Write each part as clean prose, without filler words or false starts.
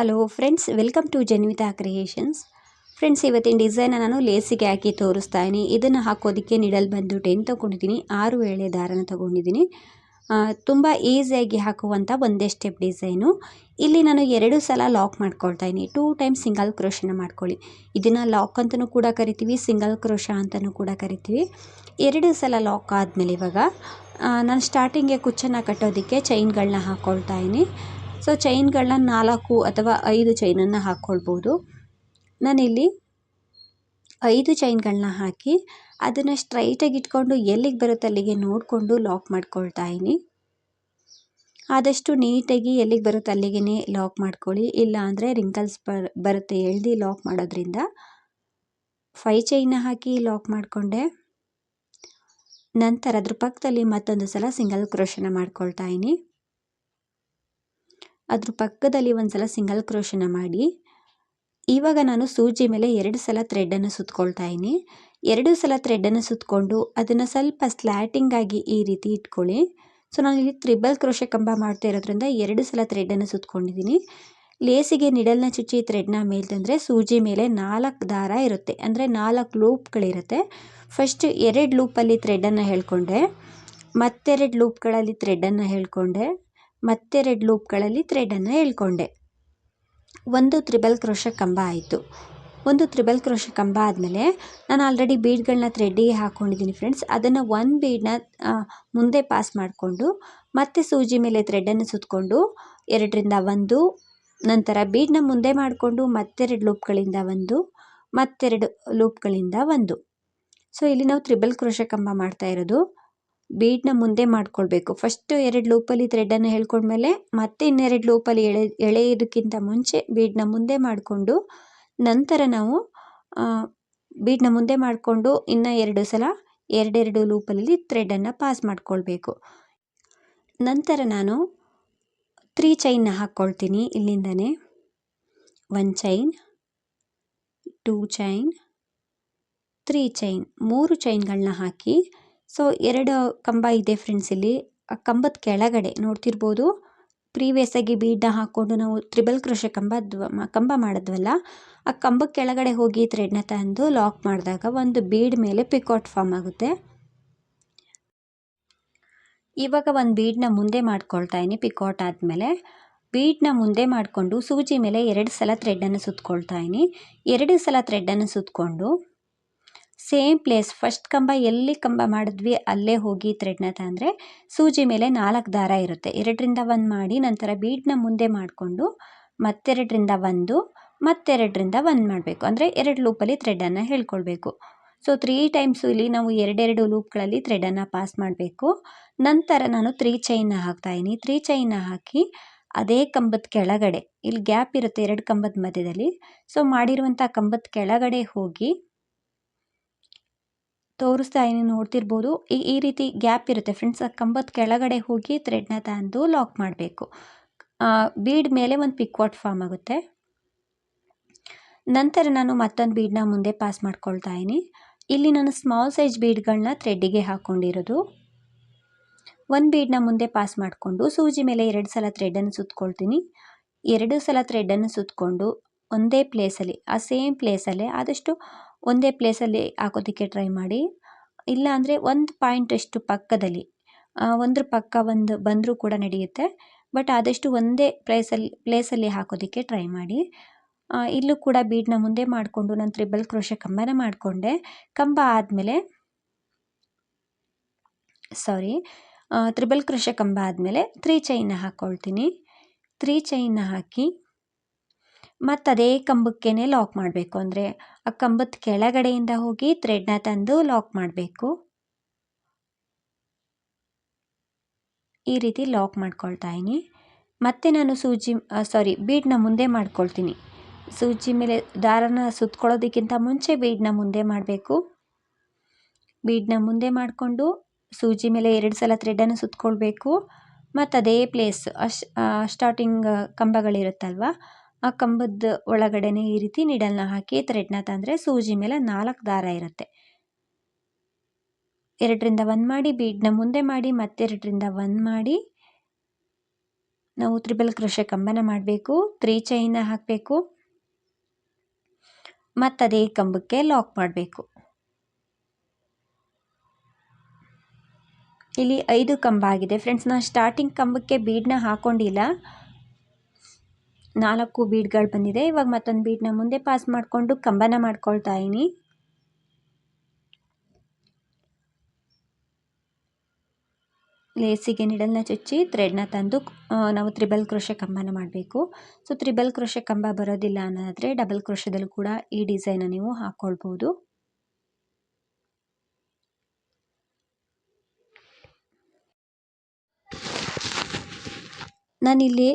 Hello friends, welcome to Janvita creations. Friends, ಇವತ್ತಿನ design ನಾನು ಲೇಸಿಗೆ ಹಾಕಿ ತೋರಿಸ್ತಾ ಇದ್ದೀನಿ. ಇದನ್ನು ಹಾಕೋದಕ್ಕೆ ನಿಡಲ್ ಬಂದು 10 ತೊಗೊಂಡಿದ್ದೀನಿ. 6 ಎಳೆ ದಾರನ ತೊಗೊಂಡಿದ್ದೀನಿ. ತುಂಬ ಈಸಿಯಾಗಿ ಹಾಕುವಂಥ ಒಂದೇ ಸ್ಟೆಪ್ ಡಿಸೈನು. ಇಲ್ಲಿ ನಾನು 2 ಸಲ ಲಾಕ್ ಮಾಡ್ಕೊಳ್ತಾ ಇದ್ದೀನಿ. 2 ಟೈಮ್ ಸಿಂಗಲ್ ಕ್ರೋಶನ ಮಾಡ್ಕೊಳ್ಳಿ. ಇದನ್ನು ಲಾಕ್ ಅಂತಲೂ ಕೂಡ ಕರಿತೀವಿ, ಸಿಂಗಲ್ ಕ್ರೋಶ ಅಂತಲೂ ಕೂಡ ಕರಿತೀವಿ. 2 ಸಲ ಲಾಕ್ ಆದಮೇಲೆ ಇವಾಗ ನಾನು ಸ್ಟಾರ್ಟಿಂಗ್ಗೆ ಕುಚ್ಚನ್ನು ಕಟ್ಟೋದಕ್ಕೆ ಚೈನ್ಗಳನ್ನ ಹಾಕ್ಕೊಳ್ತಾ ಇದ್ದೀನಿ. ಸೊ ಚೈನ್ಗಳನ್ನ 4 ಅಥವಾ 5 ಚೈನನ್ನು ಹಾಕ್ಕೊಳ್ಬೋದು. ನಾನಿಲ್ಲಿ 5 ಚೈನ್ಗಳನ್ನ ಹಾಕಿ ಅದನ್ನು ಸ್ಟ್ರೈಟಾಗಿ ಇಟ್ಕೊಂಡು ಎಲ್ಲಿಗೆ ಬರುತ್ತೆ ಅಲ್ಲಿಗೆ ನೋಡಿಕೊಂಡು ಲಾಕ್ ಮಾಡ್ಕೊಳ್ತಾ ಇದ್ದೀನಿ. ಆದಷ್ಟು ನೀಟಾಗಿ ಎಲ್ಲಿಗೆ ಬರುತ್ತೆ ಅಲ್ಲಿಗೆ ಲಾಕ್ ಮಾಡ್ಕೊಳ್ಳಿ, ಇಲ್ಲ ಅಂದರೆ ರಿಂಕಲ್ಸ್ ಬರುತ್ತೆ ಎಳ್ದು ಲಾಕ್ ಮಾಡೋದ್ರಿಂದ. 5 ಚೈನ್ನ ಹಾಕಿ ಲಾಕ್ ಮಾಡಿಕೊಂಡೆ. ನಂತರ ಅದ್ರ ಪಕ್ಕದಲ್ಲಿ ಮತ್ತೊಂದು ಸಲ ಸಿಂಗಲ್ ಕ್ರೋಶನ ಮಾಡ್ಕೊಳ್ತಾ ಇದ್ದೀನಿ. ಅದ್ರ ಪಕ್ಕದಲ್ಲಿ ಒಂದು ಸಲ ಸಿಂಗಲ್ ಕ್ರೋಶನ ಮಾಡಿ ಇವಾಗ ನಾನು ಸೂಜಿ ಮೇಲೆ 2 ಸಲ ಥ್ರೆಡನ್ನು ಸುತ್ಕೊಳ್ತಾ ಇದ್ದೀನಿ. 2 ಸಲ ಥ್ರೆಡನ್ನು ಸುತ್ತಕೊಂಡು ಅದನ್ನು ಸ್ವಲ್ಪ ಸ್ಲ್ಯಾಟಿಂಗ್ ಆಗಿ ಈ ರೀತಿ ಇಟ್ಕೊಳ್ಳಿ. ಸೊ ನಾನು ಇಲ್ಲಿ ತ್ರಿಬಲ್ ಕ್ರೋಶೆ ಕಂಬ ಮಾಡ್ತಾ ಇರೋದ್ರಿಂದ 2 ಸಲ ಥ್ರೆಡನ್ನು ಸುತ್ಕೊಂಡಿದ್ದೀನಿ. ಲೇಸಿಗೆ ನಿಡಲ್ನ ಚುಚ್ಚಿ ಥ್ರೆಡ್ನ ಮೇಲೆ ತಂದರೆ ಸೂಜಿ ಮೇಲೆ 4 ದಾರ ಇರುತ್ತೆ, ಅಂದರೆ 4 ಲೂಪ್ಗಳಿರುತ್ತೆ. ಫಸ್ಟ್ 2 ಲೂಪಲ್ಲಿ ಥ್ರೆಡನ್ನು ಹೇಳ್ಕೊಂಡೆ, ಮತ್ತೆರಡು ಲೂಪ್ಗಳಲ್ಲಿ ಥ್ರೆಡನ್ನು ಹೇಳ್ಕೊಂಡೆ, ಮತ್ತೆರಡು ಲೂಪ್ಗಳಲ್ಲಿ ಥ್ರೆಡನ್ನು ಹೇಳ್ಕೊಂಡೆ. ಒಂದು ತ್ರಿಬಲ್ ಕ್ರೋಶ ಕಂಬ ಆಯಿತು. ಒಂದು ತ್ರಿಬಲ್ ಕ್ರೋಶ ಕಂಬ ಆದಮೇಲೆ ನಾನು ಆಲ್ರೆಡಿ ಬೀಡ್ಗಳನ್ನ ಥ್ರೆಡ್ಡಿಗೆ ಹಾಕ್ಕೊಂಡಿದ್ದೀನಿ ಫ್ರೆಂಡ್ಸ್. ಅದನ್ನು ಒಂದು ಬೀಡನ್ನ ಮುಂದೆ ಪಾಸ್ ಮಾಡಿಕೊಂಡು ಮತ್ತೆ ಸೂಜಿ ಮೇಲೆ ಥ್ರೆಡನ್ನು ಸುತ್ತಕೊಂಡು 2ರಿಂದ 1, ನಂತರ ಬೀಡನ್ನ ಮುಂದೆ ಮಾಡಿಕೊಂಡು ಮತ್ತೆರಡು ಲೂಪ್ಗಳಿಂದ 1, ಮತ್ತೆರಡು ಲೂಪ್ಗಳಿಂದ 1. ಸೊ ಇಲ್ಲಿ ನಾವು ತ್ರಿಬಲ್ ಕ್ರೋಶ ಕಂಬ ಮಾಡ್ತಾ ಇರೋದು. ಬೀಡನ್ನ ಮುಂದೆ ಮಾಡ್ಕೊಳ್ಬೇಕು. ಫಸ್ಟ್ 2 ಲೂಪಲ್ಲಿ ಥ್ರೆಡನ್ನು ಹೇಳ್ಕೊಂಡ್ಮೇಲೆ ಮತ್ತೆ ಇನ್ನೆರಡು ಲೂಪಲ್ಲಿ ಎಳೆಯೋದಕ್ಕಿಂತ ಮುಂಚೆ ಬೀಡನ್ನ ಮುಂದೆ ಮಾಡಿಕೊಂಡು ನಂತರ ನಾವು ಬೀಡನ್ನ ಮುಂದೆ ಮಾಡಿಕೊಂಡು ಇನ್ನು 2 ಸಲ 2 ಲೂಪಲ್ಲಿ ಥ್ರೆಡನ್ನು ಪಾಸ್ ಮಾಡ್ಕೊಳ್ಬೇಕು. ನಂತರ ನಾನು 3 ಚೈನ್ನ ಹಾಕ್ಕೊಳ್ತೀನಿ. ಇಲ್ಲಿಂದನೇ 1 ಚೈನ್, 2 ಚೈನ್, 3 ಚೈನ್, 3 ಚೈನ್ಗಳನ್ನ ಹಾಕಿ. ಸೊ 2 ಕಂಬ ಇದೆ ಫ್ರೆಂಡ್ಸ್. ಇಲ್ಲಿ ಆ ಕಂಬದ ಕೆಳಗಡೆ ನೋಡ್ತಿರ್ಬೋದು, ಪ್ರೀವಿಯಸ್ ಆಗಿ ಬೀಡನ್ನ ಹಾಕ್ಕೊಂಡು ನಾವು ತ್ರಿಬಲ್ ಕ್ರೋಶ ಕಂಬ ಮಾಡಿದ್ವಲ್ಲ, ಆ ಕಂಬಕ್ಕೆ ಕೆಳಗಡೆ ಹೋಗಿ ಥ್ರೆಡ್ನ ತಂದು ಲಾಕ್ ಮಾಡಿದಾಗ ಒಂದು ಬೀಡ್ ಮೇಲೆ ಪಿಕಾಟ್ ಫಾರ್ಮ್ ಆಗುತ್ತೆ. ಇವಾಗ ಒಂದು ಬೀಡನ್ನ ಮುಂದೆ ಮಾಡ್ಕೊಳ್ತಾ ಇದ್ದೀನಿ. ಪಿಕಾಟ್ ಆದಮೇಲೆ ಬೀಡನ್ನ ಮುಂದೆ ಮಾಡಿಕೊಂಡು ಸೂಜಿ ಮೇಲೆ 2 ಸಲ ಥ್ರೆಡನ್ನು ಸುತ್ಕೊಳ್ತಾ ಇದ್ದೀನಿ. 2 ಸಲ ಥ್ರೆಡನ್ನು ಸುತ್ತಕೊಂಡು ಸೇಮ್ ಪ್ಲೇಸ್ ಫಸ್ಟ್ ಕಂಬ ಎಲ್ಲಿ ಕಂಬ ಮಾಡಿದ್ವಿ ಅಲ್ಲೇ ಹೋಗಿ ಥ್ರೆಡ್ನ ತಂದರೆ ಸೂಜಿ ಮೇಲೆ 4 ದಾರ ಇರುತ್ತೆ. 2ರಿಂದ 1 ಮಾಡಿ ನಂತರ ಬೀಡನ್ನ ಮುಂದೆ ಮಾಡಿಕೊಂಡು ಮತ್ತೆರಡರಿಂದ 1, ಮತ್ತೆರಡರಿಂದ 1 ಮಾಡಬೇಕು. ಅಂದರೆ 2 ಲೂಪಲ್ಲಿ ಥ್ರೆಡನ್ನು ಹೇಳ್ಕೊಳ್ಬೇಕು. ಸೊ 3 ಟೈಮ್ಸು ಇಲ್ಲಿ ನಾವು 2 ಲೂಪ್ಗಳಲ್ಲಿ ಥ್ರೆಡನ್ನು ಪಾಸ್ ಮಾಡಬೇಕು. ನಂತರ ನಾನು 3 ಚೈನ್ನ ಹಾಕ್ತಾಯಿದ್ದೀನಿ. 3 ಚೈನ್ನ ಹಾಕಿ ಅದೇ ಕಂಬದ ಕೆಳಗಡೆ, ಇಲ್ಲಿ ಗ್ಯಾಪ್ ಇರುತ್ತೆ 2 ಕಂಬದ ಮಧ್ಯದಲ್ಲಿ. ಸೊ ಮಾಡಿರುವಂಥ ಕಂಬದ ಕೆಳಗಡೆ ಹೋಗಿ ತೋರಿಸ್ತಾ ಇದ್ದೀನಿ, ನೋಡ್ತಿರ್ಬೋದು. ಈ ರೀತಿ ಗ್ಯಾಪ್ ಇರುತ್ತೆ ಫ್ರೆಂಡ್ಸ್. ಆ ಕಂಬದ ಕೆಳಗಡೆ ಹೋಗಿ ಥ್ರೆಡ್ನ ತಂದು ಲಾಕ್ ಮಾಡಬೇಕು. ಬೀಡ್ ಮೇಲೆ ಒಂದು ಪಿಕ್ವಾಟ್ ಫಾರ್ಮ್ ಆಗುತ್ತೆ. ನಂತರ ನಾನು ಮತ್ತೊಂದು ಬೀಡನ್ನ ಮುಂದೆ ಪಾಸ್ ಮಾಡ್ಕೊಳ್ತಾ ಇದ್ದೀನಿ. ಇಲ್ಲಿ ನಾನು ಸ್ಮಾಲ್ ಸೈಜ್ ಬೀಡ್ಗಳನ್ನ ಥ್ರೆಡ್ಡಿಗೆ ಹಾಕ್ಕೊಂಡಿರೋದು. ಒಂದು ಬೀಡನ್ನ ಮುಂದೆ ಪಾಸ್ ಮಾಡಿಕೊಂಡು ಸೂಜಿ ಮೇಲೆ 2 ಸಲ ಥ್ರೆಡನ್ನು ಸುತ್ಕೊಳ್ತೀನಿ. 2 ಸಲ ಥ್ರೆಡನ್ನು ಸುತ್ತಕೊಂಡು ಒಂದೇ ಪ್ಲೇಸಲ್ಲಿ, ಆ ಸೇಮ್ ಪ್ಲೇಸಲ್ಲೇ ಆದಷ್ಟು ಒಂದೇ ಪ್ಲೇಸಲ್ಲಿ ಹಾಕೋದಕ್ಕೆ ಟ್ರೈ ಮಾಡಿ. ಇಲ್ಲ ಅಂದರೆ ಒಂದು ಪಾಯಿಂಟಷ್ಟು ಪಕ್ಕದಲ್ಲಿ, ಒಂದ್ರ ಪಕ್ಕ ಒಂದು ಬಂದರೂ ಕೂಡ ನಡೆಯುತ್ತೆ. ಬಟ್ ಆದಷ್ಟು ಒಂದೇ ಪ್ಲೇಸಲ್ಲಿ ಹಾಕೋದಕ್ಕೆ ಟ್ರೈ ಮಾಡಿ. ಇಲ್ಲೂ ಕೂಡ ಬೀಡನ್ನ ಮುಂದೆ ಮಾಡಿಕೊಂಡು ನಾನು ತ್ರಿಬಲ್ ಕ್ರೋಶ ಕಂಬನ ಮಾಡಿಕೊಂಡೆ. ಕಂಬ ಆದಮೇಲೆ ತ್ರಿಬಲ್ ಕ್ರೋಶ ಕಂಬ ಆದಮೇಲೆ 3 ಚೈನ್ನ ಹಾಕ್ಕೊಳ್ತೀನಿ. 3 ಚೈನ್ನ ಹಾಕಿ ಮತ್ತು ಅದೇ ಕಂಬಕ್ಕೆ ಲಾಕ್ ಮಾಡಬೇಕು. ಅಂದರೆ ಆ ಕಂಬದ ಕೆಳಗಡೆಯಿಂದ ಹೋಗಿ ಥ್ರೆಡ್ನ ತಂದು ಲಾಕ್ ಮಾಡಬೇಕು. ಈ ರೀತಿ ಲಾಕ್ ಮಾಡ್ಕೊಳ್ತಾ ಇದ್ದೀನಿ. ಮತ್ತೆ ನಾನು ಬೀಡನ್ನ ಮುಂದೆ ಮಾಡ್ಕೊಳ್ತೀನಿ. ಸೂಜಿ ಮೇಲೆ ದಾರನ ಸುತ್ಕೊಳ್ಳೋದಕ್ಕಿಂತ ಮುಂಚೆ ಬೀಡನ್ನ ಮುಂದೆ ಮಾಡಬೇಕು. ಬೀಡನ್ನ ಮುಂದೆ ಮಾಡಿಕೊಂಡು ಸೂಜಿ ಮೇಲೆ 2 ಸಲ ಥ್ರೆಡನ್ನು ಸುತ್ಕೊಳ್ಬೇಕು. ಮತ್ತು ಅದೇ ಪ್ಲೇಸ್ ಸ್ಟಾರ್ಟಿಂಗ್ ಕಂಬಗಳಿರುತ್ತಲ್ವ, ಆ ಕಂಬದ ಒಳಗಡೆನೆ ಈ ರೀತಿ ನಿಡಲ್ನ ಹಾಕಿ ಥ್ರೆಡ್ನ ತಂದರೆ ಸೂಜಿ ಮೇಲೆ 4 ದಾರ ಇರುತ್ತೆ. 2ರಿಂದ 1 ಮಾಡಿ ಬೀಡನ್ನ ಮುಂದೆ ಮಾಡಿ, ಮತ್ತೆ 2ರಿಂದ 1 ಮಾಡಿ ನಾವು ತ್ರಿಬಲ್ ಕ್ರೋಶೆ ಕಂಬನ ಮಾಡಬೇಕು, 3 ಚೈನ್ನ ಹಾಕಬೇಕು ಮತ್ತು ಅದೇ ಕಂಬಕ್ಕೆ ಲಾಕ್ ಮಾಡಬೇಕು. ಇಲ್ಲಿ 5 ಕಂಬ ಆಗಿದೆ ಫ್ರೆಂಡ್ಸ್. ನಾನು ಸ್ಟಾರ್ಟಿಂಗ್ ಕಂಬಕ್ಕೆ ಬೀಡನ್ನ ಹಾಕೊಂಡಿಲ್ಲ, 4 ಬೀಡ್ಗಳು ಬಂದಿದೆ. ಇವಾಗ ಮತ್ತೊಂದು ಬೀಡನ್ನ ಮುಂದೆ ಪಾಸ್ ಮಾಡಿಕೊಂಡು ಕಂಬನ ಮಾಡ್ಕೊಳ್ತಾ ಇದ್ದೀನಿ. ಲೇಸಿಗೆ ನಿಡಲ್ನ ಚುಚ್ಚಿ ಥ್ರೆಡ್ನ ತಂದು ನಾವು ತ್ರಿಬಲ್ ಕ್ರೋಶೆ ಕಂಬನ ಮಾಡಬೇಕು. ಸೊ ತ್ರಿಬಲ್ ಕ್ರೋಶೆ ಕಂಬ ಬರೋದಿಲ್ಲ ಅನ್ನೋದಾದರೆ ಡಬಲ್ ಕ್ರೋಶೆದಲ್ಲೂ ಕೂಡ ಈ ಡಿಸೈನ ನೀವು ಹಾಕ್ಕೊಳ್ಬೋದು. ನಾನಿಲ್ಲಿ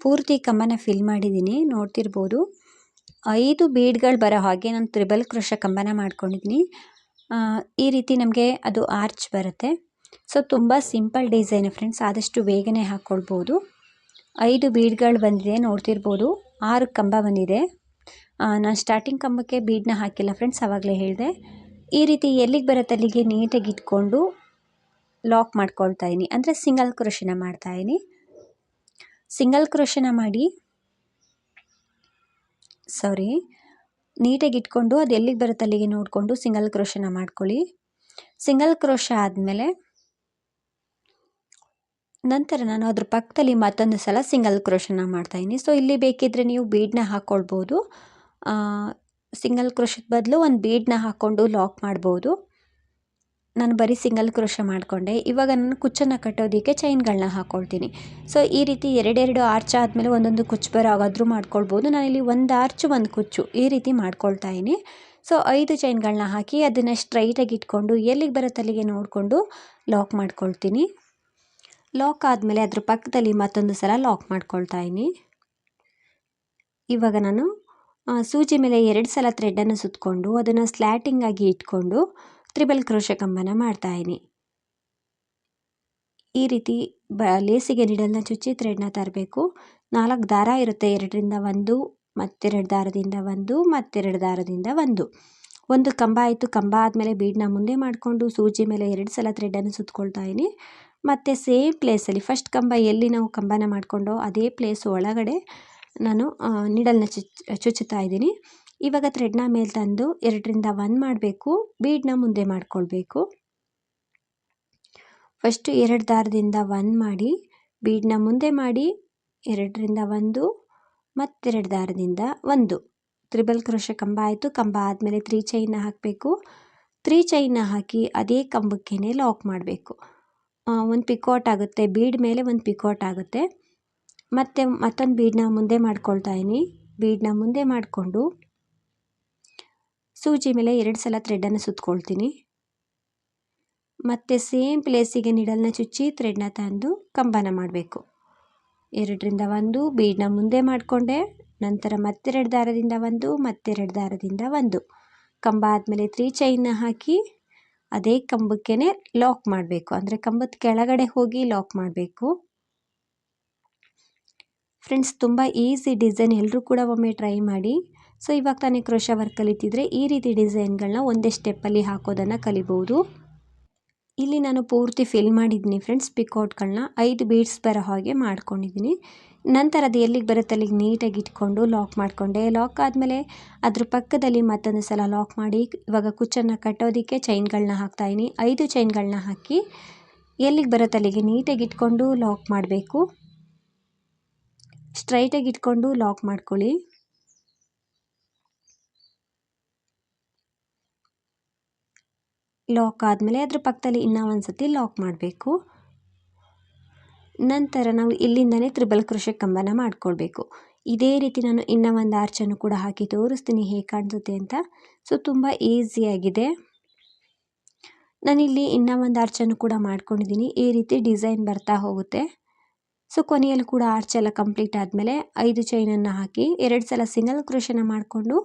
ಪೂರ್ತಿ ಕಂಬನ ಫಿಲ್ ಮಾಡಿದ್ದೀನಿ, ನೋಡ್ತಿರ್ಬೋದು. 5 ಬೀಡ್ಗಳು ಬರೋ ಹಾಗೆ ನಾನು ತ್ರಿಬಲ್ ಕ್ರೋಶೆ ಕಂಬನ ಮಾಡ್ಕೊಂಡಿದ್ದೀನಿ. ಈ ರೀತಿ ನಮಗೆ ಅದು ಆರ್ಚ್ ಬರುತ್ತೆ. ಸೊ ತುಂಬ ಸಿಂಪಲ್ ಡಿಸೈನ್ ಫ್ರೆಂಡ್ಸ್, ಆದಷ್ಟು ಬೇಗನೆ ಹಾಕ್ಕೊಳ್ಬೋದು. 5 ಬೀಡ್ಗಳು ಬಂದಿದೆ, ನೋಡ್ತಿರ್ಬೋದು. 6 ಕಂಬ ಬಂದಿದೆ. ನಾನು ಸ್ಟಾರ್ಟಿಂಗ್ ಕಂಬಕ್ಕೆ ಬೀಡನ್ನ ಹಾಕಿಲ್ಲ ಫ್ರೆಂಡ್ಸ್, ಆವಾಗಲೇ ಹೇಳಿದೆ. ಈ ರೀತಿ ಎಲ್ಲಿಗೆ ಬರುತ್ತೆ ಅಲ್ಲಿಗೆ ನೀಟಾಗಿ ಇಟ್ಕೊಂಡು ಲಾಕ್ ಮಾಡ್ಕೊಳ್ತಾ ಇದ್ದೀನಿ, ಅಂದರೆ ಸಿಂಗಲ್ ಕ್ರೋಶೆನ ಮಾಡ್ತಾಯಿದ್ದೀನಿ. ಸಿಂಗಲ್ ಕ್ರೋಶೆನ ಮಾಡಿ ನೀಟಾಗಿ ಇಟ್ಕೊಂಡು ಅದು ಎಲ್ಲಿಗೆ ಬರುತ್ತೆ ಅಲ್ಲಿಗೆ ನೋಡಿಕೊಂಡು ಸಿಂಗಲ್ ಕ್ರೋಶೆನ ಮಾಡ್ಕೊಳ್ಳಿ. ಸಿಂಗಲ್ ಕ್ರೋಶೆ ಆದಮೇಲೆ ನಂತರ ನಾನು ಅದ್ರ ಪಕ್ಕದಲ್ಲಿ ಮತ್ತೊಂದು ಸಲ ಸಿಂಗಲ್ ಕ್ರೋಶೆನ ಮಾಡ್ತಾಯಿದ್ದೀನಿ. ಸೊ ಇಲ್ಲಿ ಬೇಕಿದ್ದರೆ ನೀವು ಬೀಡನ್ನ ಹಾಕ್ಕೊಳ್ಬೋದು. ಸಿಂಗಲ್ ಕ್ರೋಶೆದ ಬದಲು ಒಂದು ಬೀಡನ್ನ ಹಾಕ್ಕೊಂಡು ಲಾಕ್ ಮಾಡ್ಬೋದು. ನಾನು ಬರೀ ಸಿಂಗಲ್ ಕ್ರೋಶೆ ಮಾಡಿಕೊಂಡೆ. ಇವಾಗ ನಾನು ಕುಚ್ಚನ್ನು ಕಟ್ಟೋದಕ್ಕೆ ಚೈನ್ಗಳನ್ನ ಹಾಕ್ಕೊಳ್ತೀನಿ. ಸೊ ಈ ರೀತಿ ಎರಡೆರಡು ಆರ್ಚ್ ಆದಮೇಲೆ ಒಂದೊಂದು ಕುಚ್ಚು ಬರೋ ಹಾಗಾದರೂ ಮಾಡ್ಕೊಳ್ಬೋದು. ನಾನಿಲ್ಲಿ ಒಂದು ಆರ್ಚು ಒಂದು ಕುಚ್ಚು ಈ ರೀತಿ ಮಾಡ್ಕೊಳ್ತಾ ಇದ್ದೀನಿ. ಸೊ 5 ಚೈನ್ಗಳನ್ನ ಹಾಕಿ ಅದನ್ನು ಸ್ಟ್ರೈಟಾಗಿ ಇಟ್ಕೊಂಡು ಎಲ್ಲಿಗೆ ಬರುತ್ತೆ ಅಲ್ಲಿಗೆ ನೋಡಿಕೊಂಡು ಲಾಕ್ ಮಾಡ್ಕೊಳ್ತೀನಿ. ಲಾಕ್ ಆದಮೇಲೆ ಅದ್ರ ಪಕ್ಕದಲ್ಲಿ ಮತ್ತೊಂದು ಸಲ ಲಾಕ್ ಮಾಡ್ಕೊಳ್ತಾ ಇದ್ದೀನಿ. ಇವಾಗ ನಾನು ಸೂಜಿ ಮೇಲೆ 2 ಸಲ ಥ್ರೆಡನ್ನು ಸುತ್ತಕೊಂಡು ಅದನ್ನು ಸ್ಲ್ಯಾಟಿಂಗ್ ಆಗಿ ಇಟ್ಕೊಂಡು ತ್ರಿಬಲ್ ಕ್ರೋಶೆ ಕಂಬನ ಮಾಡ್ತಾಯಿದ್ದೀನಿ. ಈ ರೀತಿ ಲೇಸಿಗೆ ನಿಡಲ್ನ ಚುಚ್ಚಿ ಥ್ರೆಡ್ನ ತರಬೇಕು. 4 ದಾರ ಇರುತ್ತೆ, 2ರಿಂದ 1, ಮತ್ತೆರಡು ದಾರದಿಂದ 1, ಮತ್ತೆರಡು ದಾರದಿಂದ 1. ಒಂದು ಕಂಬ ಆಯಿತು. ಕಂಬ ಆದಮೇಲೆ ಬೀಡನ್ನ ಮುಂದೆ ಮಾಡಿಕೊಂಡು ಸೂಜಿ ಮೇಲೆ 2 ಸಲ ಥ್ರೆಡನ್ನು ಸುತ್ತಕೊಳ್ತಾ ಇದ್ದೀನಿ. ಮತ್ತು ಸೇಮ್ ಪ್ಲೇಸಲ್ಲಿ ಫಸ್ಟ್ ಕಂಬ ಎಲ್ಲಿ ನಾವು ಕಂಬನ ಮಾಡಿಕೊಂಡೋ ಅದೇ ಪ್ಲೇಸ್ ಒಳಗಡೆ ನಾನು ನಿಡಲ್ನ ಚುಚ್ಚುತ್ತಾ ಇದ್ದೀನಿ. ಇವಾಗ ಥ್ರೆಡ್ನ ಮೇಲೆ ತಂದು 2ರಿಂದ 1 ಮಾಡಬೇಕು, ಬೀಡನ್ನ ಮುಂದೆ ಮಾಡಿಕೊಳ್ಬೇಕು. ಫಸ್ಟು 2 ದಾರದಿಂದ 1 ಮಾಡಿ ಬೀಡನ್ನ ಮುಂದೆ ಮಾಡಿ 2ರಿಂದ 1, ಮತ್ತೆರಡು ದಾರದಿಂದ 1. ತ್ರಿಬಲ್ ಕ್ರೋಶೆ ಕಂಬ ಆಯಿತು. ಕಂಬ ಆದಮೇಲೆ 3 ಚೈನ್ನ ಹಾಕಬೇಕು. 3 ಚೈನ್ನ ಹಾಕಿ ಅದೇ ಕಂಬಕ್ಕೇ ಲಾಕ್ ಮಾಡಬೇಕು. ಒಂದು ಪಿಕೋಟ್ ಆಗುತ್ತೆ, ಬೀಡ್ ಮೇಲೆ ಒಂದು ಪಿಕೋಟ್ ಆಗುತ್ತೆ. ಮತ್ತು ಮತ್ತೊಂದು ಬೀಡನ್ನ ಮುಂದೆ ಮಾಡ್ಕೊಳ್ತಾ ಇದ್ದೀನಿ. ಬೀಡನ್ನ ಮುಂದೆ ಮಾಡಿಕೊಂಡು ಸೂಜಿ ಮೇಲೆ 2 ಸಲ ಥ್ರೆಡನ್ನು ಸುತ್ತಕೊಳ್ತೀನಿ. ಮತ್ತು ಸೇಮ್ ಪ್ಲೇಸಿಗೆ ನಿಡಲ್ನ ಚುಚ್ಚಿ ಥ್ರೆಡ್ನ ತಂದು ಕಂಬನ ಮಾಡಬೇಕು. 2ರಿಂದ 1 ಬೀಡನ್ನ ಮುಂದೆ ಮಾಡಿಕೊಂಡೆ. ನಂತರ ಮತ್ತೆರಡು ದಾರದಿಂದ 1, ಮತ್ತೆರಡು ದಾರದಿಂದ 1. ಕಂಬ ಆದಮೇಲೆ 3 ಚೈನ್ನ ಹಾಕಿ ಅದೇ ಕಂಬಕ್ಕೇ ಲಾಕ್ ಮಾಡಬೇಕು, ಅಂದರೆ ಕಂಬದ ಕೆಳಗಡೆ ಹೋಗಿ ಲಾಕ್ ಮಾಡಬೇಕು. ಫ್ರೆಂಡ್ಸ್ ತುಂಬ ಈಸಿ ಡಿಸೈನ್, ಎಲ್ಲರೂ ಕೂಡ ಒಮ್ಮೆ ಟ್ರೈ ಮಾಡಿ. ಸೊ ಇವಾಗ ತಾನೇ ಕ್ರೋಶಾ ವರ್ಕ್ ಕಲಿತಿದ್ರೆ ಈ ರೀತಿ ಡಿಸೈನ್ಗಳನ್ನ ಒಂದೇ ಸ್ಟೆಪ್ಪಲ್ಲಿ ಹಾಕೋದನ್ನು ಕಲಿಬೋದು. ಇಲ್ಲಿ ನಾನು ಪೂರ್ತಿ ಫಿಲ್ ಮಾಡಿದ್ದೀನಿ ಫ್ರೆಂಡ್ಸ್. ಪಿಕೋಟ್ಗಳನ್ನ 5 ಬೀಡ್ಸ್ ಬರೋ ಹಾಗೆ ಮಾಡ್ಕೊಂಡಿದ್ದೀನಿ. ನಂತರ ಅದು ಎಲ್ಲಿಗೆ ಬರುತ್ತೆ ಅಲ್ಲಿಗೆ ನೀಟಾಗಿ ಇಟ್ಕೊಂಡು ಲಾಕ್ ಮಾಡಿಕೊಂಡೆ. ಲಾಕ್ ಆದಮೇಲೆ ಅದ್ರ ಪಕ್ಕದಲ್ಲಿ ಮತ್ತೊಂದು ಸಲ ಲಾಕ್ ಮಾಡಿ ಇವಾಗ ಕುಚ್ಚನ್ನು ಕಟ್ಟೋದಕ್ಕೆ ಚೈನ್ಗಳನ್ನ ಹಾಕ್ತಾಯಿದ್ದೀನಿ. 5 ಚೈನ್ಗಳನ್ನ ಹಾಕಿ ಎಲ್ಲಿಗೆ ಬರುತ್ತೆ ಅಲ್ಲಿಗೆ ನೀಟಾಗಿ ಇಟ್ಕೊಂಡು ಲಾಕ್ ಮಾಡಬೇಕು. ಸ್ಟ್ರೈಟಾಗಿ ಇಟ್ಕೊಂಡು ಲಾಕ್ ಮಾಡ್ಕೊಳ್ಳಿ. ಲಾಕ್ ಆದಮೇಲೆ ಅದ್ರ ಪಕ್ಕದಲ್ಲಿ ಇನ್ನೂ ಒಂದು ಸತಿ ಲಾಕ್ ಮಾಡಬೇಕು. ನಂತರ ನಾವು ಇಲ್ಲಿಂದನೇ ತ್ರಿಬಲ್ ಕ್ರೋಶೆ ಕಂಬನ ಮಾಡ್ಕೊಳ್ಬೇಕು. ಇದೇ ರೀತಿ ನಾನು ಇನ್ನೂ ಒಂದು ಆರ್ಚನ್ನು ಕೂಡ ಹಾಕಿ ತೋರಿಸ್ತೀನಿ ಹೇಗೆ ಕಾಣಿಸುತ್ತೆ ಅಂತ. ಸೊ ತುಂಬ ಈಸಿಯಾಗಿದೆ. ನಾನಿಲ್ಲಿ ಇನ್ನೂ ಒಂದು ಆರ್ಚನ್ನು ಕೂಡ ಮಾಡ್ಕೊಂಡಿದ್ದೀನಿ. ಈ ರೀತಿ ಡಿಸೈನ್ ಬರ್ತಾ ಹೋಗುತ್ತೆ. ಸೊ ಕೊನೆಯಲ್ಲೂ ಕೂಡ ಆರ್ಚ್ ಎಲ್ಲ ಕಂಪ್ಲೀಟ್ ಆದಮೇಲೆ 5 ಚೈನನ್ನು ಹಾಕಿ 2 ಸಲ ಸಿಂಗಲ್ ಕ್ರೋಶೆನ ಮಾಡಿಕೊಂಡು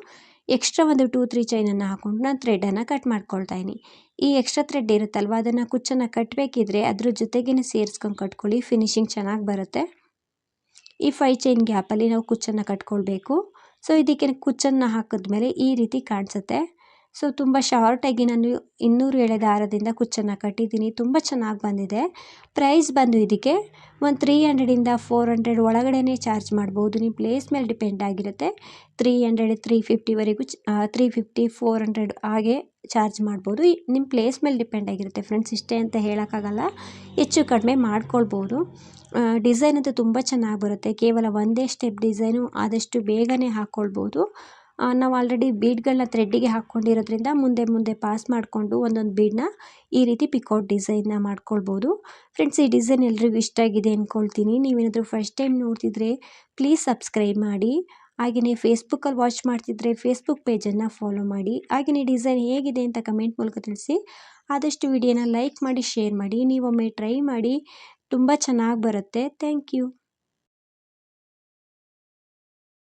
ಎಕ್ಸ್ಟ್ರಾ ಒಂದು 2-3 ಚೈನನ್ನು ಹಾಕ್ಕೊಂಡು ನಾನು ಥ್ರೆಡನ್ನು ಕಟ್ ಮಾಡ್ಕೊಳ್ತಾ ಇದ್ದೀನಿ. ಈ ಎಕ್ಸ್ಟ್ರಾ ಥ್ರೆಡ್ ಇರುತ್ತಲ್ವ ಅದನ್ನು ಕುಚ್ಚನ್ನು ಕಟ್ಟಬೇಕಿದ್ರೆ ಅದ್ರ ಜೊತೆಗೇ ಸೇರಿಸ್ಕೊಂಡು ಕಟ್ಕೊಳ್ಳಿ, ಫಿನಿಶಿಂಗ್ ಚೆನ್ನಾಗಿ ಬರುತ್ತೆ. ಈ 5 ಚೈನ್ ಗ್ಯಾಪಲ್ಲಿ ನಾವು ಕುಚ್ಚನ್ನು ಕಟ್ಕೊಳ್ಬೇಕು. ಸೊ ಇದಕ್ಕೆ ಕುಚ್ಚನ್ನು ಹಾಕಿದ್ಮೇಲೆ ಈ ರೀತಿ ಕಾಣಿಸುತ್ತೆ. ಸೊ ತುಂಬ ಶಾರ್ಟಾಗಿ ನಾನು 200 ಎಳೆ ದಾರದಿಂದ ಕುಚ್ಚನ್ನು ಕಟ್ಟಿದ್ದೀನಿ. ತುಂಬ ಚೆನ್ನಾಗಿ ಬಂದಿದೆ. ಪ್ರೈಸ್ ಬಂದು ಇದಕ್ಕೆ ಒಂದು 300ಇಂದ 400 ಒಳಗಡೆ ಚಾರ್ಜ್ ಮಾಡ್ಬೋದು. ನಿಮ್ಮ ಪ್ಲೇಸ್ ಮೇಲೆ ಡಿಪೆಂಡ್ ಆಗಿರುತ್ತೆ. 300 350ವರೆಗೂ 350 400 ಹಾಗೆ ಚಾರ್ಜ್ ಮಾಡ್ಬೋದು. ನಿಮ್ಮ ಪ್ಲೇಸ್ ಮೇಲೆ ಡಿಪೆಂಡ್ ಆಗಿರುತ್ತೆ ಫ್ರೆಂಡ್ಸ್. ಇಷ್ಟೇ ಅಂತ ಹೇಳೋಕ್ಕಾಗಲ್ಲ, ಹೆಚ್ಚು ಕಡಿಮೆ ಮಾಡ್ಕೊಳ್ಬೋದು. ಡಿಸೈನ್ ಅಂತೂ ತುಂಬ ಚೆನ್ನಾಗಿ ಬರುತ್ತೆ. ಕೇವಲ ಒಂದೇ ಸ್ಟೆಪ್ ಡಿಸೈನು, ಆದಷ್ಟು ಬೇಗನೆ ಹಾಕ್ಕೊಳ್ಬೋದು. ನಾವು ಆಲ್ರೆಡಿ ಬೀಡ್ಗಳನ್ನ ಥ್ರೆಡ್ಡಿಗೆ ಹಾಕ್ಕೊಂಡಿರೋದ್ರಿಂದ ಮುಂದೆ ಮುಂದೆ ಪಾಸ್ ಮಾಡಿಕೊಂಡು ಒಂದೊಂದು ಬೀಡನ್ನ ಈ ರೀತಿ ಪಿಕೌಟ್ ಡಿಸೈನ್ನ ಮಾಡ್ಕೊಳ್ಬೋದು. ಫ್ರೆಂಡ್ಸ್, ಈ ಡಿಸೈನ್ ಎಲ್ರಿಗೂ ಇಷ್ಟ ಆಗಿದೆ ಅಂದ್ಕೊಳ್ತೀನಿ. ನೀವೇನಾದರೂ ಫಸ್ಟ್ ಟೈಮ್ ನೋಡ್ತಿದ್ರೆ ಪ್ಲೀಸ್ ಸಬ್ಸ್ಕ್ರೈಬ್ ಮಾಡಿ. ಹಾಗೆಯೇ ಫೇಸ್ಬುಕ್ಕಲ್ಲಿ ವಾಚ್ ಮಾಡ್ತಿದ್ರೆ ಫೇಸ್ಬುಕ್ ಪೇಜನ್ನು ಫಾಲೋ ಮಾಡಿ. ಹಾಗೆಯೇ ಡಿಸೈನ್ ಹೇಗಿದೆ ಅಂತ ಕಮೆಂಟ್ ಮೂಲಕ ತಿಳಿಸಿ. ಆದಷ್ಟು ವಿಡಿಯೋನ ಲೈಕ್ ಮಾಡಿ, ಶೇರ್ ಮಾಡಿ. ನೀವೊಮ್ಮೆ ಟ್ರೈ ಮಾಡಿ, ತುಂಬ ಚೆನ್ನಾಗಿ ಬರುತ್ತೆ. Thank you.